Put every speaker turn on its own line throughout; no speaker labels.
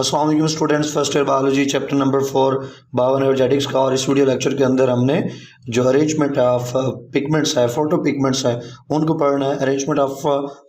अस्सलाम वालेकुम students, first year biology chapter number 4 bioenergetics का। और इस वीडियो लेक्चर के अंदर हमने जो अरेंजमेंट ऑफ पिगमेंट्स है, फोटो पिगमेंट्स है, उनको पढ़ना है। अरेंजमेंट ऑफ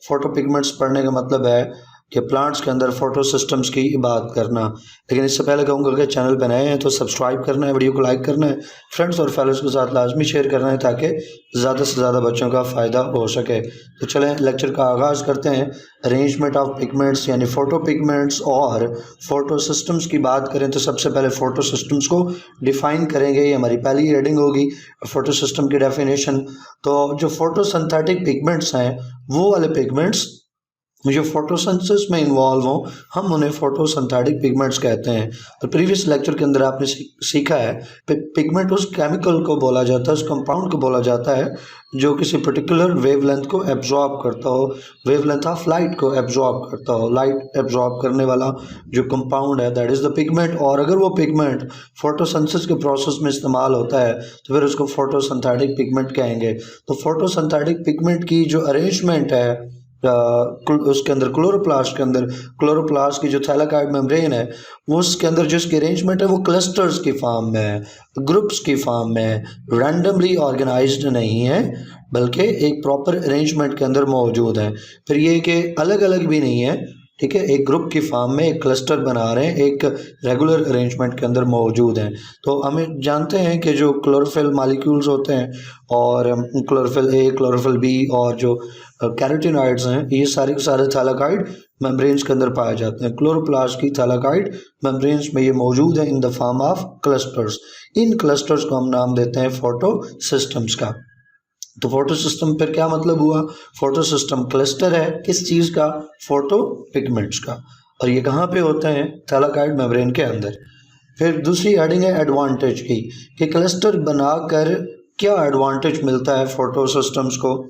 फोटो पिगमेंट्स पढ़ने का मतलब है कि प्लांट्स के अंदर फोटो सिस्टम्स की बात करना। लेकिन इससे पहले कहूँगा कि चैनल पर नए हैं तो सब्सक्राइब करना है, वीडियो को लाइक करना है, फ्रेंड्स और फैलोज के साथ लाजमी शेयर करना है ताकि ज़्यादा से ज़्यादा बच्चों का फ़ायदा हो सके। तो चलें लेक्चर का आगाज़ करते हैं। अरेंजमेंट ऑफ पिगमेंट्स यानी फ़ोटो पिगमेंट्स और फोटो सिस्टम्स की बात करें तो सबसे पहले फ़ोटो सिस्टम्स को डिफ़ाइन करेंगे। ये हमारी पहली हेडिंग होगी, फ़ोटो सिस्टम की डेफिनेशन। तो जो फोटोसिंथेटिक पिगमेंट्स हैं वो वाले पिगमेंट्स जो फोटोसिंथेसिस में इन्वॉल्व हों, हम उन्हें फोटोसिंथेटिक पिगमेंट्स कहते हैं। तो प्रीवियस लेक्चर के अंदर आपने सीखा है पिगमेंट उस केमिकल को बोला जाता है, उस कंपाउंड को बोला जाता है जो किसी पर्टिकुलर वेवलेंथ को एब्जॉर्ब करता हो, वेवलेंथ ऑफ लाइट को एब्जॉर्ब करता हो। लाइट एब्जॉर्ब करने वाला जो कंपाउंड है दैट इज़ द पिगमेंट। और अगर वो पिगमेंट फोटोसिंथेसिस के प्रोसेस में इस्तेमाल होता है तो फिर उसको फोटोसिंथेटिक पिगमेंट कहेंगे। तो फोटोसिंथेटिक पिगमेंट की जो अरेंजमेंट है उसके अंदर क्लोरोप्लास्ट की जो थैलाकॉइड मेम्ब्रेन है उसके अंदर जिसकी अरेंजमेंट है वो क्लस्टर्स की फॉर्म में है, ग्रुप्स की फॉर्म में है, रैंडमली ऑर्गेनाइज्ड नहीं है बल्कि एक प्रॉपर अरेंजमेंट के अंदर मौजूद है। फिर ये कि अलग अलग भी नहीं है, ठीक है, एक ग्रुप की फॉर्म में एक क्लस्टर बना रहे हैं, एक रेगुलर अरेंजमेंट के अंदर मौजूद हैं। तो हमें जानते हैं कि जो क्लोरोफिल मॉलिक्यूल्स होते हैं और क्लोरोफिल ए, क्लोरोफिल बी और जो कैरोटीनॉइड्स हैं ये सारे के सारे थैलाकॉइड मेम्ब्रेन्स के अंदर पाए जाते हैं। क्लोरोप्लास्ट की थैलाकॉइड मेम्ब्रेन्स में ये मौजूद है in the form of clusters. In clusters को हम नाम देते हैं फोटो सिस्टम्स का। तो फोटो सिस्टम फिर क्या मतलब हुआ? फोटो सिस्टम क्लस्टर है किस चीज़ का? फोटो पिगमेंट्स का। और ये कहाँ पे होते हैं? थैलाकॉइड मेम्ब्रेन के अंदर। फिर दूसरी हेडिंग है एडवांटेज की, कि क्लस्टर बनाकर क्या एडवांटेज मिलता है फोटो सिस्टम्स को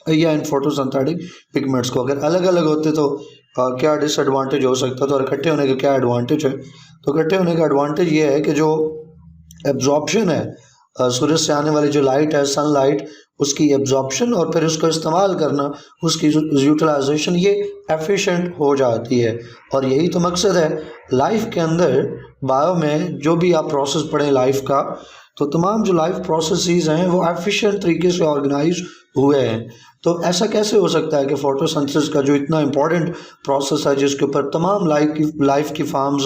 या इन फोटोसिंथेटिक पिगमेंट्स को। अगर अलग अलग होते तो क्या डिसएडवांटेज हो सकता था और इकट्ठे होने का क्या एडवांटेज है? तो इकट्ठे होने का एडवांटेज ये है कि जो एब्जॉर्प्शन है, सूरज से आने वाली जो लाइट है, सनलाइट, उसकी एब्जॉर्प्शन और फिर उसको इस्तेमाल करना, उसकी यूटिलाइजेशन ये एफिशिएंट हो जाती है। और यही तो मकसद है लाइफ के अंदर। बायो में जो भी आप प्रोसेस पढ़ें लाइफ का, तो तमाम जो लाइफ प्रोसेसेस हैं वो एफिशिएंट तरीके से ऑर्गेनाइज हुए हैं। तो ऐसा कैसे हो सकता है कि फोटोसिंथेसिस का जो इतना इम्पोर्टेंट प्रोसेस है जिसके ऊपर तमाम लाइफ की फॉर्म्स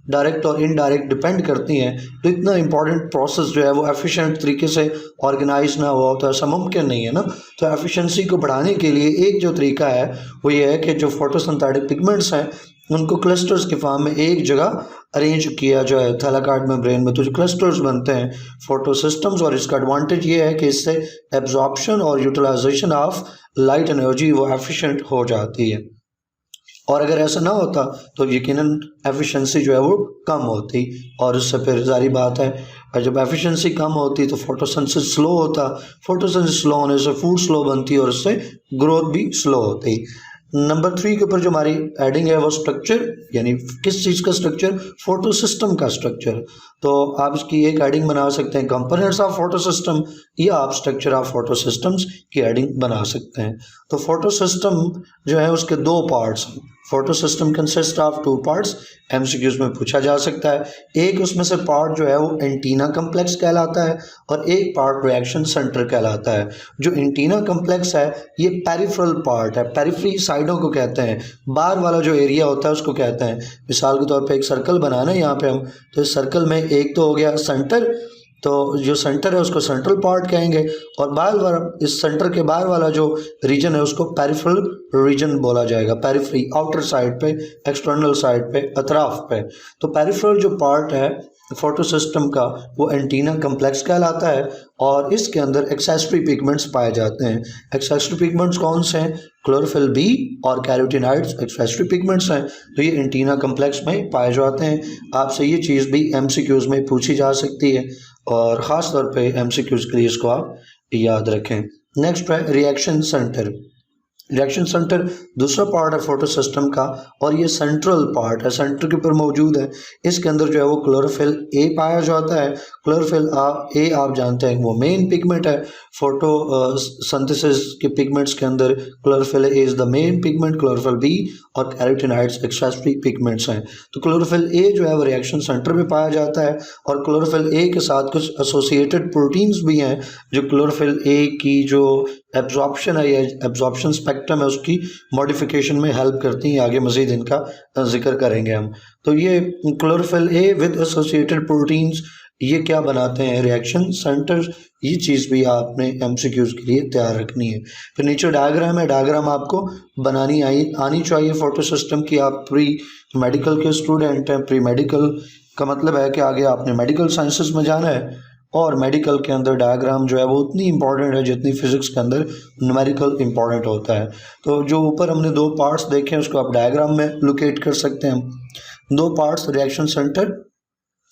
डायरेक्ट और इनडायरेक्ट डिपेंड करती हैं, तो इतना इम्पोर्टेंट प्रोसेस जो है वो एफिशिएंट तरीके से ऑर्गेनाइज ना हुआ तो ऐसा मुमकिन नहीं है ना। तो एफिशिएंसी को बढ़ाने के लिए एक जो तरीका है वो ये है कि जो फोटोसिंथेटिक पिगमेंट्स हैं उनको क्लस्टर्स के फॉर्म में एक जगह अरेंज किया जाए थैलाकॉइड मेम्ब्रेन में, तो जो क्लस्टर्स बनते हैं फोटो सिस्टम्स। और इसका एडवांटेज ये है कि इससे एब्जॉर्प्शन और यूटिलाइजेशन ऑफ लाइट एनर्जी वो एफिशिएंट हो जाती है। और अगर ऐसा ना होता तो यकीनन एफिशिएंसी जो है वो कम होती, और उससे फिर जारी बात है जब एफिशिएंसी कम होती तो फोटोसिंथेसिस स्लो होता, फोटोसिंथेसिस स्लो होने से फूड स्लो बनती और उससे ग्रोथ भी स्लो होती। नंबर 3 के ऊपर जो हमारी हेडिंग है वो स्ट्रक्चर, यानी किस चीज़ का स्ट्रक्चर? फोटो सिस्टम का स्ट्रक्चर। तो आप इसकी एक हेडिंग बना सकते हैं कंपोनेंट्स ऑफ फोटो सिस्टम, या आप स्ट्रक्चर ऑफ फोटो सिस्टम्स की हेडिंग बना सकते हैं। तो फोटो सिस्टम जो है उसके दो पार्ट्स हैं। Photo system consist of 2 parts, MCQs में पूछा जा सकता है। एक उसमें से पार्ट जो है वो एंटीना कम्प्लेक्स कहलाता है और एक पार्ट रिएक्शन सेंटर कहलाता है। जो एंटीना कम्प्लेक्स है ये पेरिफेरल पार्ट है, पेरिफेरी साइडों को कहते हैं, बाहर वाला जो एरिया होता है उसको कहते हैं। मिसाल के तौर पे एक सर्कल बनाना है यहाँ पे हम, तो इस सर्कल में एक तो हो गया सेंटर, तो जो सेंटर है उसको सेंट्रल पार्ट कहेंगे, और बाहर वाला, इस सेंटर के बाहर वाला जो रीजन है उसको पेरिफेरल रीजन बोला जाएगा। पेरिफेरी आउटर साइड पे, एक्सटर्नल साइड पे, अतराफ पे। तो पेरिफेरल जो पार्ट है फोटो सिस्टम का वो एंटीना कम्प्लेक्स कहलाता है और इसके अंदर एक्सेसरी पिगमेंट्स पाए जाते हैं। एक्सेसरी पिगमेंट्स कौन से हैं? क्लोरोफिल बी और कैरोटीनॉइड्स एक्सेसरी पिगमेंट्स हैं, तो ये एंटीना कम्प्लेक्स में पाए जाते हैं। आपसे ये चीज़ भी एमसीक्यूज में पूछी जा सकती है और ख़ास तौर पे एमसीक्यूज के लिए इसको आप याद रखें। नेक्स्ट है रिएक्शन सेंटर। रिएक्शन सेंटर दूसरा पार्ट है फोटो सिस्टम का और ये सेंट्रल पार्ट है, सेंटर के ऊपर मौजूद है। इसके अंदर जो है वो क्लोरोफिल ए पाया जाता है। क्लोरोफिल ए आप जानते हैं वो मेन पिगमेंट है फोटो सिंथेसिस के पिगमेंट्स के अंदर। Chlorophyll A is the main pigment, chlorophyll B और कैरोटीनॉइड्स एक्सेसरी पिगमेंट्स हैं। तो क्लोरोफिल ए जो है वो रिएक्शन सेंटर में पाया जाता है और क्लोरोफिल ए के साथ कुछ एसोसिएटेड प्रोटीन्स भी हैं जो क्लोरोफिल ए की जो एब्जॉर्प्शन है या एब्जॉर्प्शन स्पेक्ट्रम है उसकी मॉडिफिकेशन में हेल्प करती हैं। आगे मज़ीद इनका जिक्र करेंगे हम। तो ये chlorophyll A with associated proteins ये क्या बनाते हैं, रिएक्शन सेंटर। ये चीज़ भी आपने एमसीक्यूज़ के लिए तैयार रखनी है। फिर नीचे डायग्राम है, डायग्राम आपको बनानी आनी चाहिए फोटो सिस्टम की। आप प्री मेडिकल के स्टूडेंट हैं, प्री मेडिकल का मतलब है कि आगे आपने मेडिकल साइंसेस में जाना है और मेडिकल के अंदर डायग्राम जो है वो उतनी इंपॉर्टेंट है जितनी फिजिक्स के अंदर न्यूमेरिकल इंपॉर्टेंट होता है। तो जो ऊपर हमने दो पार्ट्स देखे हैं उसको आप डायग्राम में लोकेट कर सकते हैं। दो पार्ट्स, रिएक्शन सेंटर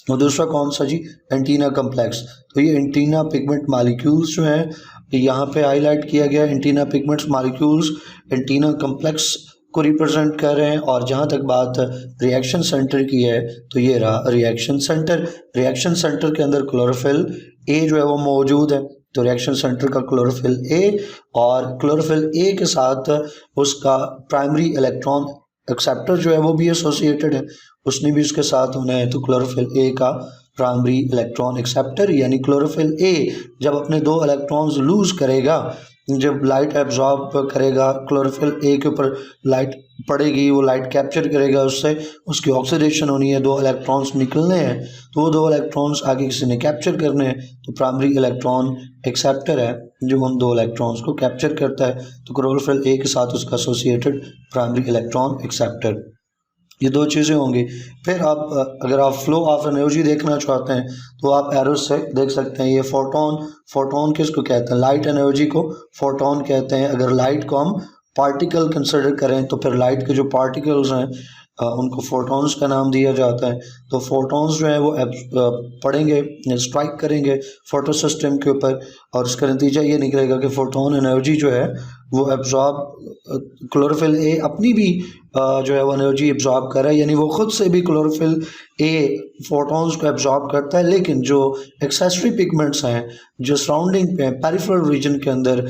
और दूसरा कौन सा जी, एंटीना कम्प्लेक्स। तो ये एंटीना पिगमेंट मॉलिक्यूल्स जो हैं यहाँ पे हाईलाइट किया गया। Antenna pigments molecules antenna complex को रिप्रेजेंट कर रहे हैं। और जहाँ तक बात रिएक्शन सेंटर की है तो ये रहा रिएक्शन सेंटर। रिएक्शन सेंटर के अंदर क्लोरोफिल ए जो है वो मौजूद है। तो रिएक्शन सेंटर का क्लोरोफिल ए और क्लोरोफिल ए के साथ उसका प्राइमरी इलेक्ट्रॉन एक्सेप्टर जो है वो भी एसोसिएटेड है, उसने भी उसके साथ होना है। तो क्लोरोफिल ए का प्राइमरी इलेक्ट्रॉन एक्सेप्टर यानी क्लोरोफिल ए जब अपने दो इलेक्ट्रॉन्स लूज करेगा, जब लाइट एब्जॉर्ब करेगा, क्लोरोफिल ए के ऊपर लाइट पड़ेगी, वो लाइट कैप्चर करेगा, उससे उसकी ऑक्सीडेशन होनी है, दो इलेक्ट्रॉन्स निकलने हैं। तो वो दो इलेक्ट्रॉन्स आगे किसी ने कैप्चर करने हैं। तो प्राइमरी इलेक्ट्रॉन एक्सेप्टर है जो उन दो इलेक्ट्रॉन्स को कैप्चर करता है। तो क्लोरोफिल ए के साथ उसका एसोसिएटेड प्राइमरी इलेक्ट्रॉन एक्सेप्टर, ये दो चीज़ें होंगी। फिर आप अगर आप फ्लो ऑफ एनर्जी देखना चाहते हैं तो आप एरो से देख सकते हैं। ये फोटोन किसको कहते हैं, लाइट एनर्जी को फोटोन कहते हैं। अगर लाइट को हम पार्टिकल कंसिडर करें तो फिर लाइट के जो पार्टिकल्स हैं उनको फोटॉन्स का नाम दिया जाता है। तो फोटॉन्स जो है वो पड़ेंगे, स्ट्राइक करेंगे फोटो सिस्टम के ऊपर और उसका नतीजा ये निकलेगा कि फोटोन एनर्जी जो है वो एब्जॉर्ब, क्लोरोफिल ए अपनी भी जो है वो एनर्जी एब्जॉर्ब कर रहा है, यानी वो खुद से भी क्लोरोफिल ए फोटॉन्स को एब्जॉर्ब करता है। लेकिन जो एक्सेसरी पिगमेंट्स हैं जो सराउंडिंग पे पेरिफेरल रीजन के अंदर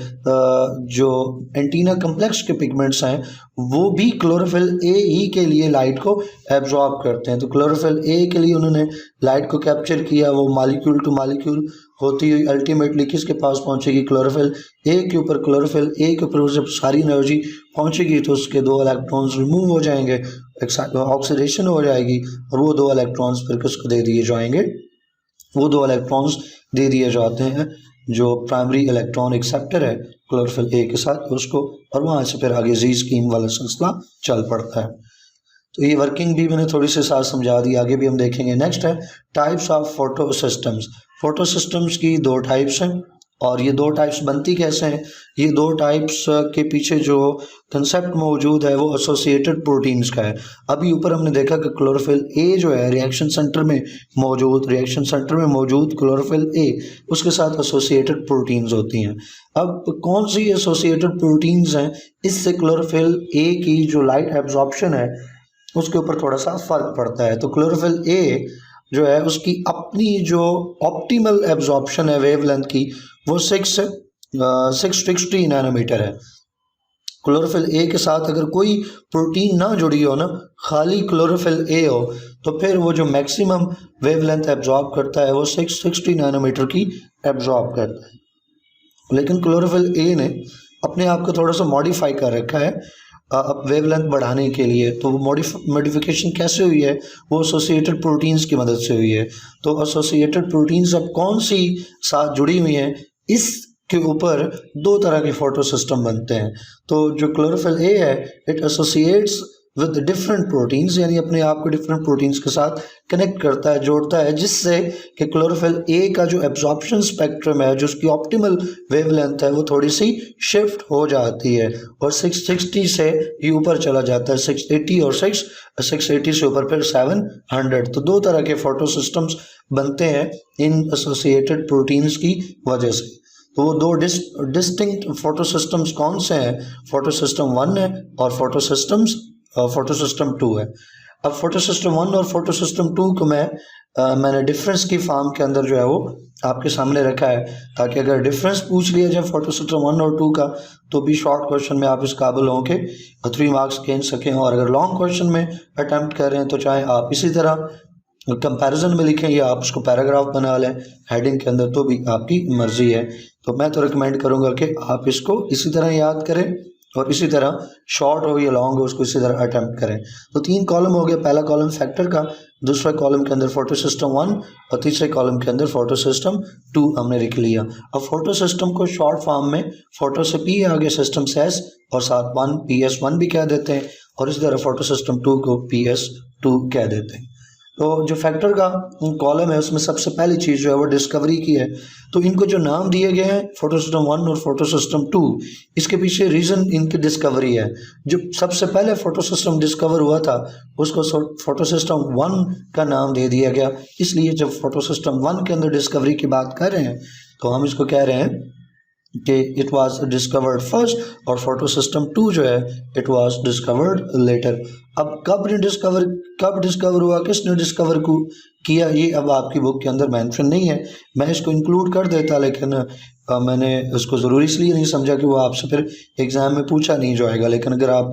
जो एंटीना कम्प्लेक्स के पिगमेंट्स हैं वो भी क्लोरोफिल ए ही के लिए लाइट को एब्जॉर्ब करते हैं। तो क्लोरोफिल ए के लिए उन्होंने लाइट को कैप्चर किया, वो मॉलिक्यूल टू मॉलिक्यूल होती हुई अल्टीमेटली किसके पास पहुंचेगी, क्लोरोफिल ए के ऊपर। क्लोरोफिल ए के ऊपर जब सारी एनर्जी पहुंचेगी तो उसके दो इलेक्ट्रॉन्स रिमूव हो जाएंगे, ऑक्सीडेशन हो जाएगी और वो दो इलेक्ट्रॉन्स फिर किसको दे दिए जाएंगे, वो दो इलेक्ट्रॉन्स दे दिए जाते हैं जो प्राइमरी इलेक्ट्रॉन एक्सेप्टर है क्लोरोफिल ए के साथ उसको, और वहाँ से फिर आगे जी स्कीम वाला सिलसिला चल पड़ता है। तो ये वर्किंग भी मैंने थोड़ी सी साथ समझा दी, आगे भी हम देखेंगे। नेक्स्ट है types of photo systems. Photo systems की दो टाइप्स हैं और ये दो टाइप्स बनती कैसे हैं, ये दो टाइप्स के पीछे जो कंसेप्ट मौजूद है वो एसोसिएटेड प्रोटीन्स का है। अभी ऊपर हमने देखा कि क्लोरोफिल ए जो है रिएक्शन सेंटर में मौजूद क्लोरोफिल ए उसके साथ एसोसिएटेड प्रोटीन्स होती हैं। अब कौन सी एसोसिएटेड प्रोटीन्स हैं, इससे क्लोरोफिल ए की जो लाइट एब्जॉर्प्शन है उसके ऊपर थोड़ा सा फर्क पड़ता है। तो क्लोरोफिल ए जो है उसकी अपनी जो ऑप्टिमल एब्जॉर्प्शन है वेवलेंथ की वो 660 नैनोमीटर है। क्लोरोफिल ए के साथ अगर कोई प्रोटीन ना जुड़ी हो ना, खाली क्लोरोफिल ए हो, तो फिर वो जो मैक्सिमम वेवलेंथ एब्जॉर्ब करता है वो 660 नैनोमीटर की एब्जॉर्ब करता है। लेकिन क्लोरोफिल ए ने अपने आप को थोड़ा सा मॉडिफाई कर रखा है अब वेवलेंथ बढ़ाने के लिए। तो मॉडिफिकेशन कैसे हुई है, वो एसोसिएटेड प्रोटीन्स की मदद से हुई है। तो एसोसिएटेड प्रोटीन्स अब कौन सी साथ जुड़ी हुई हैं, इसके ऊपर दो तरह के फोटो सिस्टम बनते हैं। तो जो क्लोरोफिल ए है it associates with different proteins, यानी अपने आप को डिफरेंट प्रोटीन्स के साथ कनेक्ट करता है, जोड़ता है, जिससे कि क्लोरोफिल ए का जो एब्जॉर्प्शन स्पेक्ट्रम है, जो उसकी ऑप्टिमल वेवलेंथ है, वो थोड़ी सी शिफ्ट हो जाती है और 660 से ये ऊपर चला जाता है, 680 और 680 से ऊपर फिर 700। तो दो तरह के फोटो सिस्टम्स बनते हैं इन एसोसिएटेड प्रोटीन्स की वजह से। तो वो दो डिस्टिंक्ट फोटो सिस्टम्स कौन से हैं? फोटो सिस्टम 1 है और फोटो सिस्टम 2 है। अब फोटो सिस्टम 1 और फोटो सिस्टम 2 को मैंने डिफरेंस की फॉर्म के अंदर जो है वो आपके सामने रखा है, ताकि अगर डिफरेंस पूछ लिया जाए फोटो सिस्टम 1 और 2 का तो भी शॉर्ट क्वेश्चन में आप इस काबिल हों कि 3 मार्क्स गेन सकें, और अगर लॉन्ग क्वेश्चन में अटैम्प्ट कर रहे हैं तो चाहे आप इसी तरह कंपैरिजन में लिखें या आप उसको पैराग्राफ बना लें हेडिंग के अंदर, तो भी आपकी मर्जी है। तो मैं तो रिकमेंड करूंगा कि आप इसको इसी तरह याद करें और इसी तरह शॉर्ट हो या लॉन्ग हो उसको इसी तरह अटैम्प्ट करें। तो 3 कॉलम हो गया, पहला कॉलम फैक्टर का, दूसरे कॉलम के अंदर फोटो सिस्टम 1 और तीसरे कॉलम के अंदर फोटो सिस्टम 2 हमने लिख लिया। अब फोटो सिस्टम को शॉर्ट फॉर्म में फोटो से पी आगे सिस्टम से एस और साथ 1 PS1 भी कह देते हैं, और इसी तरह फोटो सिस्टम 2 को PS2 कह देते हैं। तो जो फैक्टर का कॉलम है उसमें सबसे पहली चीज़ जो है वो डिस्कवरी की है। तो इनको जो नाम दिए गए हैं फोटो सिस्टम 1 और फोटो सिस्टम 2, इसके पीछे रीज़न इनकी डिस्कवरी है। जो सबसे पहले फोटो सिस्टम डिस्कवर हुआ था उसको फोटो सिस्टम 1 का नाम दे दिया गया, इसलिए जब फोटो सिस्टम 1 के अंदर डिस्कवरी की बात कर रहे हैं तो हम इसको कह रहे हैं कि इट वाज डिस्कवर्ड फर्स्ट, और फोटो सिस्टम 2 जो है इट वाज डिस्कवर्ड लेटर। अब कब डिस्कवर हुआ, किसने डिस्कवर किया, ये अब आपकी बुक के अंदर मेंशन नहीं है। मैं इसको इंक्लूड कर देता, लेकिन मैंने इसको ज़रूरी इसलिए नहीं समझा कि वो आपसे फिर एग्ज़ाम में पूछा नहीं जाएगा। लेकिन अगर आप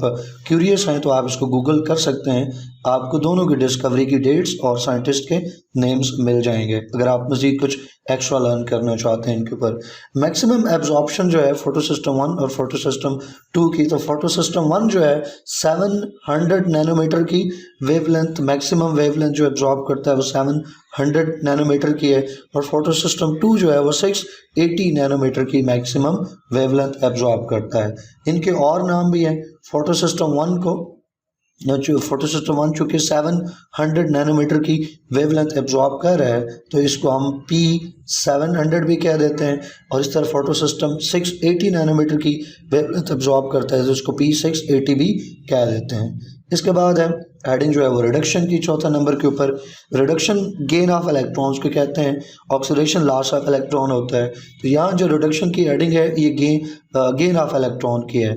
क्यूरियस हैं तो आप इसको गूगल कर सकते हैं, आपको दोनों की डिस्कवरी की डेट्स और साइंटिस्ट के नेम्स मिल जाएंगे अगर आप मज़ीद कुछ एक्स्ट्रा लर्न करना चाहते हैं इनके ऊपर। मैक्सिमम एब्जॉर्प्शन जो है फोटो सिस्टम 1 और फोटो सिस्टम 2 की, तो फोटो सिस्टम 1 जो है 700 नैनोमीटर की वेवलेंथ, मैक्सिमम वेवलेंथ जो एब्जॉर्ब करता है वो 700 नैनोमीटर की है, और फोटो सिस्टम 2 जो है वो 680 नैनोमीटर की मैक्सिमम वेवलेंथ एब्जॉर्ब करता है। इनके और नाम भी हैं। फोटो सिस्टम 1 को फोटो सिस्टम 1 चूँकि 700 नैनोमीटर की वेवलेंथ एब्जॉर्ब कर रहा है तो इसको हम P700 भी कह देते हैं, और इस तरह फोटो सिस्टम 680 नैनोमीटर की वेवलेंथ एब्जॉर्ब करता है तो इसको P680 भी कह देते हैं। इसके बाद है हेडिंग जो है वो रिडक्शन की, चौथा नंबर के ऊपर। रिडक्शन गेन ऑफ इलेक्ट्रॉन्स को कहते हैं, ऑक्सीडेशन लॉस ऑफ इलेक्ट्रॉन होता है। तो यहाँ जो रिडक्शन की हेडिंग है ये गेन ऑफ इलेक्ट्रॉन की है।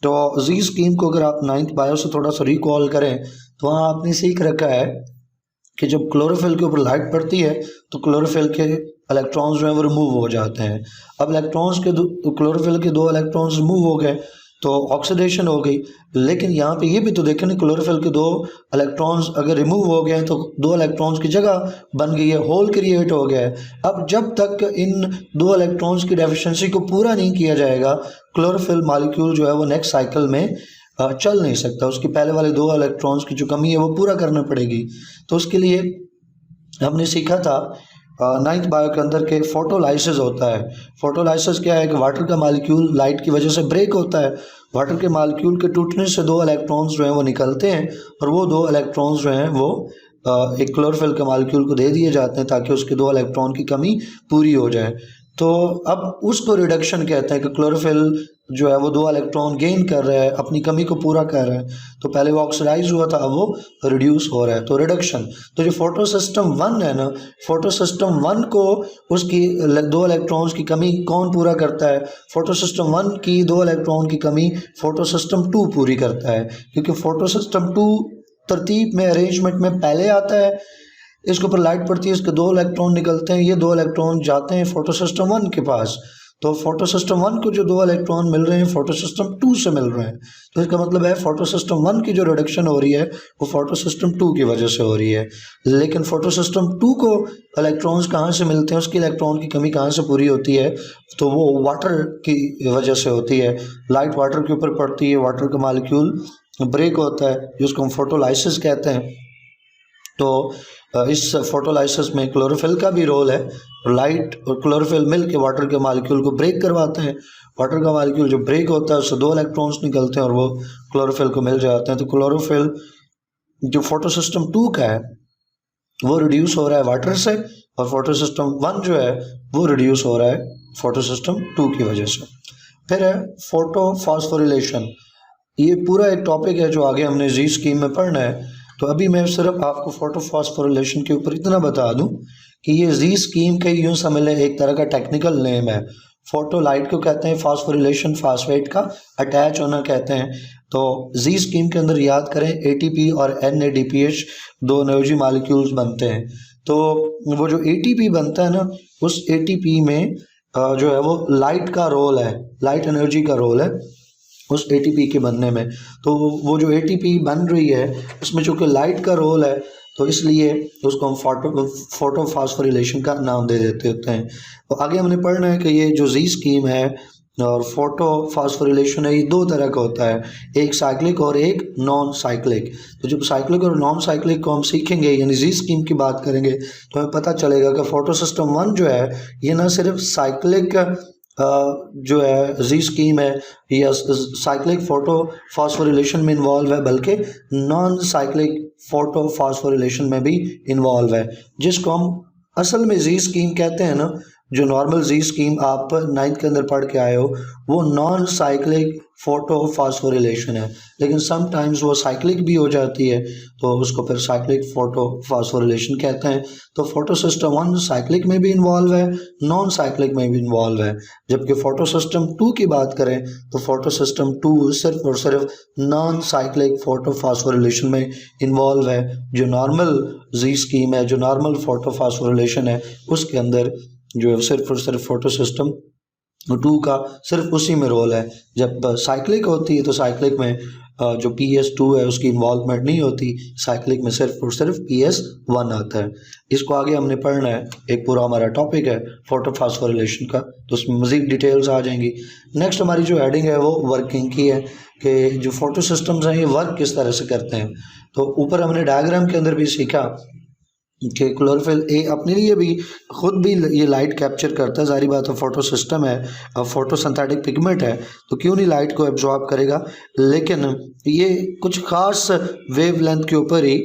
तो जी स्कीम को अगर आप 9th बायो से थोड़ा सा रिकॉल करें तो वहाँ आपने सीख रखा है कि जब क्लोरोफिल के ऊपर लाइट पड़ती है तो क्लोरोफिल के इलेक्ट्रॉन्स जो हैं वो रिमूव हो जाते हैं। अब क्लोरोफिल के 2 इलेक्ट्रॉन्स रिमूव हो गए तो ऑक्सीडेशन हो गई, लेकिन यहाँ पे ये भी तो देखें क्लोरोफिल के 2 इलेक्ट्रॉन्स अगर रिमूव हो गए हैं तो 2 इलेक्ट्रॉन्स की जगह बन गई है, होल क्रिएट हो गया है। अब जब तक इन 2 इलेक्ट्रॉन्स की डेफिशिएंसी को पूरा नहीं किया जाएगा क्लोरोफिल मॉलिक्यूल जो है वो नेक्स्ट साइकिल में चल नहीं सकता, उसकी पहले वाले 2 इलेक्ट्रॉन्स की जो कमी है वो पूरा करना पड़ेगी। तो उसके लिए हमने सीखा था 9th बायो के अंदर के फोटोलाइसिस होता है। फोटोलाइसिस क्या है कि वाटर का मॉलिक्यूल लाइट की वजह से ब्रेक होता है, वाटर के मॉलिक्यूल के टूटने से 2 इलेक्ट्रॉन्स जो हैं वो निकलते हैं, और वो 2 इलेक्ट्रॉन्स जो हैं वो एक क्लोरोफिल के मॉलिक्यूल को दे दिए जाते हैं ताकि उसके 2 इलेक्ट्रॉन की कमी पूरी हो जाए। तो अब उसको रिडक्शन कहते हैं कि क्लोरोफिल जो है वो 2 इलेक्ट्रॉन गेन कर रहा है, अपनी कमी को पूरा कर रहा है। तो पहले वो ऑक्सीडाइज हुआ था, अब वो रिड्यूस हो रहा है, तो रिडक्शन। तो जो फोटो सिस्टम 1 है ना, फोटो सिस्टम 1 को उसकी 2 इलेक्ट्रॉन्स की कमी कौन पूरा करता है? फोटो सिस्टम 1 की 2 इलेक्ट्रॉन की कमी फोटो सिस्टम 2 पूरी करता है, क्योंकि फोटो सिस्टम 2 तरतीब में अरेंजमेंट में पहले आता है। इसके ऊपर लाइट पड़ती है, इसके 2 इलेक्ट्रॉन निकलते हैं, ये 2 इलेक्ट्रॉन जाते हैं फोटो सिस्टम 1 के पास। तो फोटो सिस्टम 1 को जो 2 इलेक्ट्रॉन मिल रहे हैं फोटो सिस्टम 2 से मिल रहे हैं। तो इसका मतलब है फोटो सिस्टम 1 की जो रिडक्शन हो रही है वो फोटो सिस्टम 2 की वजह से हो रही है। लेकिन फोटो सिस्टम 2 को इलेक्ट्रॉन्स कहाँ से मिलते हैं, उसकी इलेक्ट्रॉन की कमी कहाँ से पूरी होती है? तो वो वाटर की वजह से होती है। लाइट वाटर के ऊपर पड़ती है, वाटर का मॉलिक्यूल ब्रेक होता है जिसको हम फोटोलाइसिस कहते हैं। तो इस फोटोलाइसिस में क्लोरोफिल का भी रोल है। लाइट और क्लोरोफिल मिल के वाटर के मॉलिक्यूल को ब्रेक करवाते हैं। वाटर का मॉलिक्यूल जो ब्रेक होता है उससे 2 इलेक्ट्रॉन्स निकलते हैं और वो क्लोरोफिल को मिल जाते हैं। तो क्लोरोफिल जो फोटो सिस्टम 2 का है वो रिड्यूस हो रहा है वाटर से, और फोटो सिस्टम 1 जो है वो रिड्यूस हो रहा है फोटो सिस्टम 2 की वजह से। फिर है फोटो फॉस्फोरिलेशन। ये पूरा एक टॉपिक है जो आगे हमने जी स्कीम में पढ़ना है। तो अभी मैं सिर्फ आपको फोटो फॉस्फोरिलेशन के ऊपर इतना बता दूं कि ये जी स्कीम का यूँ समझ लें एक तरह का टेक्निकल नेम है। फोटो लाइट को कहते हैं फास्फोरिलेशन फास्फेट का अटैच होना कहते हैं। तो जी स्कीम के अंदर याद करें एटीपी और NADPH दो एनर्जी मॉलिक्यूल्स बनते हैं। तो वो जो एटीपी बनता है ना, उस एटीपी में जो है वो लाइट का रोल है, लाइट एनर्जी का रोल है उस एटीपी के बनने में। तो वो जो एटीपी बन रही है उसमें चूँकि लाइट का रोल है तो इसलिए उसको हम फोटो फास्फोरिलेशन का नाम दे देते होते हैं। तो आगे हमने पढ़ना है कि ये जो जी स्कीम है और फोटो फास्फोरिलेशन है, ये दो तरह का होता है, एक साइक्लिक और एक नॉन साइक्लिक। तो जब साइक्लिक और नॉन साइक्लिक को हम सीखेंगे यानी जी स्कीम की बात करेंगे तो हमें पता चलेगा कि फोटो सिस्टम 1 जो है ये ना सिर्फ साइक्लिक जो है जी स्कीम है या साइक्लिक फोटो फास्फोरिलेशन में इन्वॉल्व है, बल्कि नॉन साइक्लिक फोटो फास्फोरिलेशन में भी इन्वॉल्व है, जिसको हम असल में जी स्कीम कहते हैं ना। जो नॉर्मल जी स्कीम आप 9th के अंदर पढ़ के आए हो वो नॉन साइक्लिक फोटो फास्फोरिलेशन है, लेकिन समटाइम्स वो साइक्लिक भी हो जाती है तो उसको फिर साइक्लिक फोटो फास्फोरिलेशन कहते हैं। तो फोटो सिस्टम 1 साइक्लिक में भी इन्वॉल्व है, नॉन साइक्लिक में भी इन्वॉल्व है। जबकि फोटो सिस्टम 2 की बात करें तो फोटो सिस्टम 2 सिर्फ और सिर्फ नॉन साइक्लिक फोटो फास्फोरिलेशन में इन्वॉल्व है। जो नॉर्मल जी स्कीम है, जो नॉर्मल फोटो फास्फोरिलेशन है, उसके अंदर जो है सिर्फ और सिर्फ फोटो सिस्टम 2 का सिर्फ उसी में रोल है। जब साइक्लिक होती है तो साइक्लिक में जो PS2 है उसकी इन्वॉल्वमेंट नहीं होती, साइक्लिक में सिर्फ और सिर्फ PS1 आता है। इसको आगे हमने पढ़ना है, एक पूरा हमारा टॉपिक है फोटो फास्फोरिलेशन का, तो उसमें मज़ीद डिटेल्स आ जाएंगी। नेक्स्ट हमारी जो हेडिंग है वो वर्किंग की है कि जो फोटो सिस्टम्स हैं ये वर्क किस तरह से करते हैं। तो ऊपर हमने डायग्राम के अंदर भी सीखा कि क्लोरोफिल ए अपने लिए भी खुद भी ये लाइट कैप्चर करता है, जारी बात है फोटो सिस्टम है, फोटोसिंथेटिक पिगमेंट है तो क्यों नहीं लाइट को एब्जॉर्ब करेगा, लेकिन ये कुछ खास वेवलेंथ के ऊपर ही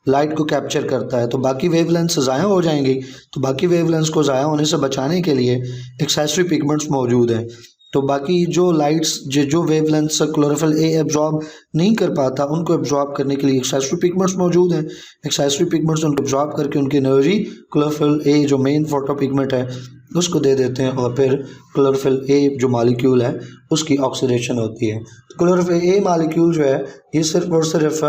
लाइट को कैप्चर करता है। तो बाकी वेवलेंथ्स ज़ाया हो जाएंगी, तो बाकी वेवलेंथ्स को ज़ाया होने से बचाने के लिए एक्सेसरी पिगमेंट्स मौजूद हैं। तो बाकी जो लाइट्स जो वेवलेंथ्स क्लोरोफिल ए एब्जॉर्ब नहीं कर पाता उनको एब्जॉर्ब करने के लिए एक्सेसरी पिगमेंट्स मौजूद हैं। एक्सेसरी पिगमेंट्स उनको एब्जॉर्ब करके उनकी एनर्जी क्लोरोफिल ए जो मेन फोटो पिगमेंट है उसको दे देते हैं और फिर क्लोरोफिल ए जो मॉलिक्यूल है उसकी ऑक्सीडेशन होती है। तो क्लोरोफिल ए मॉलिक्यूल जो है ये सिर्फ और सिर्फ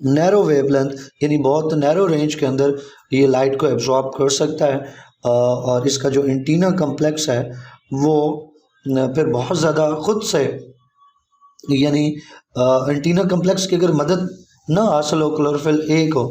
नैरो वेवलेंथ यानी बहुत नैरो रेंज के अंदर ये लाइट को एब्जॉर्ब कर सकता है और इसका जो एंटीना कम्प्लेक्स है वो फिर बहुत ज़्यादा ख़ुद से यानी एंटीना कम्प्लेक्स की अगर मदद ना हासिल हो क्लोरोफिल ए को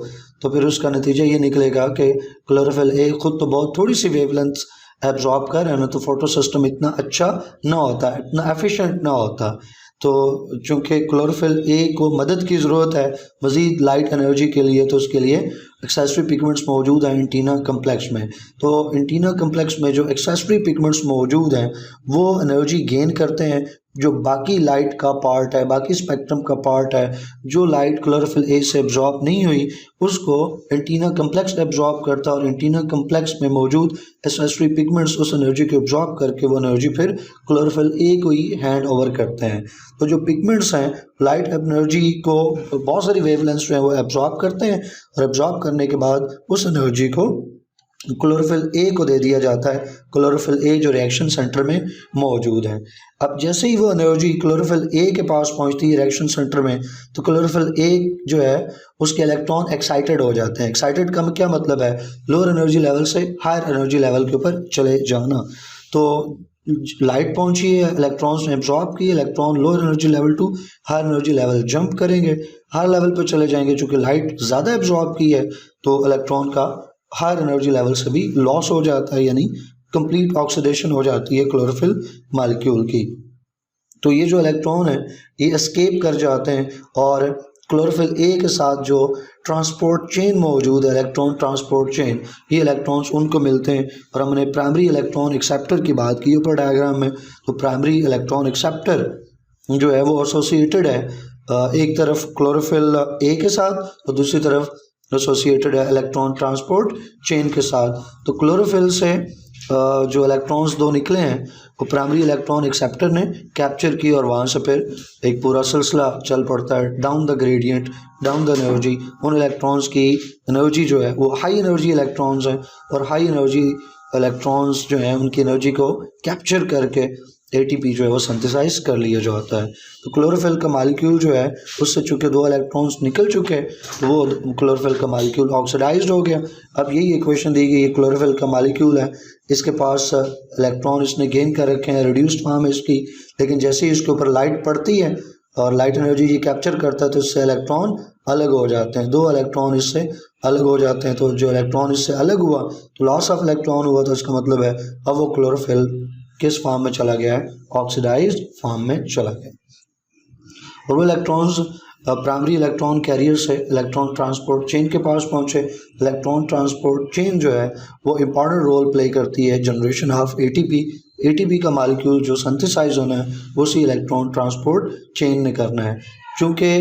तो फिर उसका नतीजा ये निकलेगा कि क्लोरोफिल ए ख़ुद तो बहुत थोड़ी सी वेवलेंथ एब्जॉर्ब कर रहा है ना, तो फोटो सिस्टम इतना अच्छा ना होता, इतना एफिशिएंट ना होता। तो चूँकि क्लोरोफिल ए को मदद की ज़रूरत है मज़ीद लाइट एनर्जी के लिए, तो उसके लिए एक्सेसरी पिगमेंट्स मौजूद हैं एंटीना कम्प्लेक्स में। तो एंटीना कम्प्लेक्स में जो एक्सेसरी पिगमेंट्स मौजूद हैं वो एनर्जी गेन करते हैं, जो बाकी लाइट का पार्ट है, बाकी स्पेक्ट्रम का पार्ट है, जो लाइट क्लोरोफिल ए से एब्जॉर्ब नहीं हुई उसको एंटीना कम्प्लेक्स एब्जॉर्ब करता है और एंटीना कम्प्लेक्स में मौजूद एक्सेसरी पिगमेंट्स उस एनर्जी को एब्जॉर्ब करके वो एनर्जी फिर क्लोरोफिल ए को ही हैंड ओवर करते हैं। तो जो पिगमेंट्स हैं लाइट एनर्जी को बहुत सारी वेवलेंथ्स जो है वो एब्जॉर्ब करते हैं और एब्जॉर्ब करने के बाद उस एनर्जी को क्लोरोफिल ए को दे दिया जाता है। क्लोरोफिल ए जो रिएक्शन सेंटर में मौजूद है, अब जैसे ही वो एनर्जी क्लोरोफिल ए के पास पहुंचती है रिएक्शन सेंटर में तो क्लोरोफिल ए जो है उसके इलेक्ट्रॉन एक्साइटेड हो जाते हैं। एक्साइटेड का क्या मतलब है, लोअर एनर्जी लेवल से हायर एनर्जी लेवल के ऊपर चले जाना। तो लाइट पहुंची है, इलेक्ट्रॉन्स ने एब्जॉर्ब किए, electron lower energy level to higher energy level jump करेंगे, हायर लेवल पर चले जाएंगे। चूँकि लाइट ज़्यादा एब्जॉर्ब की है तो इलेक्ट्रॉन का हायर एनर्जी लेवल से भी लॉस हो जाता है, यानी कंप्लीट ऑक्सीडेशन हो जाती है क्लोरोफिल मॉलिक्यूल की। तो ये जो इलेक्ट्रॉन है ये एस्केप कर जाते हैं और क्लोरोफिल ए के साथ जो ट्रांसपोर्ट चेन मौजूद है, इलेक्ट्रॉन ट्रांसपोर्ट चेन, ये इलेक्ट्रॉन्स उनको मिलते हैं। और हमने प्राइमरी इलेक्ट्रॉन एक्सेप्टर की बात की ऊपर डायग्राम में, तो प्राइमरी इलेक्ट्रॉन एक्सेप्टर जो है वो एसोसिएटेड है एक तरफ क्लोरोफिल ए के साथ और दूसरी तरफ एसोसिएटेड है इलेक्ट्रॉन ट्रांसपोर्ट चेन के साथ। तो क्लोरोफिल से जो इलेक्ट्रॉन्स दो निकले हैं वो प्राइमरी इलेक्ट्रॉन एक्सेप्टर ने कैप्चर की और वहाँ से फिर एक पूरा सिलसिला चल पड़ता है down the gradient, down the energy. उन इलेक्ट्रॉन्स की एनर्जी जो है वो हाई एनर्जी इलेक्ट्रॉन्स हैं और हाई एनर्जी इलेक्ट्रॉन्स जो हैं उनकी एनर्जी को कैप्चर करके एटीपी जो है वो सिंथेसाइज कर लिया जाता है। तो क्लोरोफिल का मालिक्यूल जो है उससे चूँकि 2 इलेक्ट्रॉन्स निकल चुके तो वो क्लोरोफिल का मालिक्यूल ऑक्सीडाइज्ड हो गया। अब यही इक्वेशन दी गई, ये क्लोरोफिल का मालिक्यूल है, इसके पास इलेक्ट्रॉन इसने गेन कर रखे हैं, रिड्यूस्ड फॉर्म है इसकी, लेकिन जैसे ही इसके ऊपर लाइट पड़ती है और लाइट एनर्जी ये कैप्चर करता है तो इससे इलेक्ट्रॉन अलग हो जाते हैं, 2 इलेक्ट्रॉन इससे अलग हो जाते हैं। तो जो इलेक्ट्रॉन इससे अलग हुआ तो लॉस ऑफ इलेक्ट्रॉन हुआ, तो इसका मतलब है अब वो क्लोरोफिल किस फॉर्म में चला गया है, ऑक्सीडाइज्ड फॉर्म में चला गया। और वो इलेक्ट्रॉन्स प्राइमरी इलेक्ट्रॉन कैरियर से इलेक्ट्रॉन ट्रांसपोर्ट चेन के पास पहुंचे। इलेक्ट्रॉन ट्रांसपोर्ट चेन जो है वो इम्पॉर्टेंट रोल प्ले करती है जनरेशन ऑफ एटीपी। एटीपी का मालिक्यूल जो सिंथेसाइज होना है वो उसी इलेक्ट्रॉन ट्रांसपोर्ट चेन ने करना है। चूँकि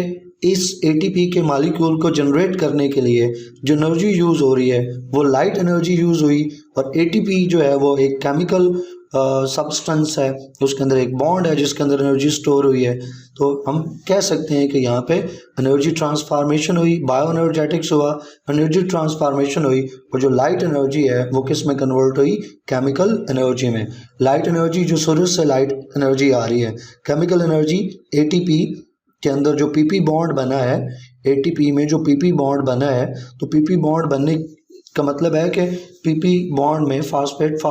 इस एटीपी के मालिक्यूल को जनरेट करने के लिए जो एनर्जी यूज़ हो रही है वो लाइट एनर्जी यूज़ हुई, और एटीपी जो है वो एक केमिकल सब्सटेंस है, उसके अंदर एक बॉन्ड है जिसके अंदर एनर्जी स्टोर हुई है। तो हम कह सकते हैं कि यहाँ पे एनर्जी ट्रांसफॉर्मेशन हुई, बायो एनर्जेटिक्स हुआ, एनर्जी ट्रांसफॉर्मेशन हुई, और जो लाइट एनर्जी है वो किस में कन्वर्ट हुई, केमिकल एनर्जी में। लाइट एनर्जी जो सूरज से लाइट एनर्जी आ रही है, केमिकल एनर्जी एटीपी के अंदर जो पीपी बॉन्ड बना है, एटीपी में जो पीपी बॉन्ड बना है, तो पीपी बॉन्ड बनने का मतलब है कि पीपी बॉन्ड में फास्फेट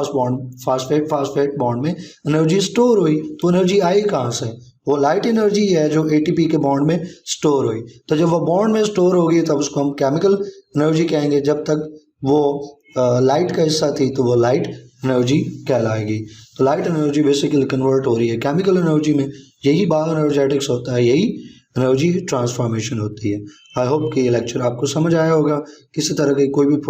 बॉन्ड में एनर्जी स्टोर हुई। तो एनर्जी आई कहाँ से, वो लाइट एनर्जी है जो एटीपी के बॉन्ड में स्टोर हुई। तो जब वो बॉन्ड में स्टोर होगी तब उसको हम केमिकल एनर्जी कहेंगे। जब तक वो लाइट का हिस्सा थी तो वो लाइट एनर्जी कहलाएगी। तो लाइट एनर्जी बेसिकली कन्वर्ट हो रही है केमिकल एनर्जी में। यही बायो एनर्जेटिक्स होता है, यही एनर्जी ट्रांसफॉर्मेशन होती है। आई होप कि ये लेक्चर आपको समझ आया होगा। किसी तरह की कोई भी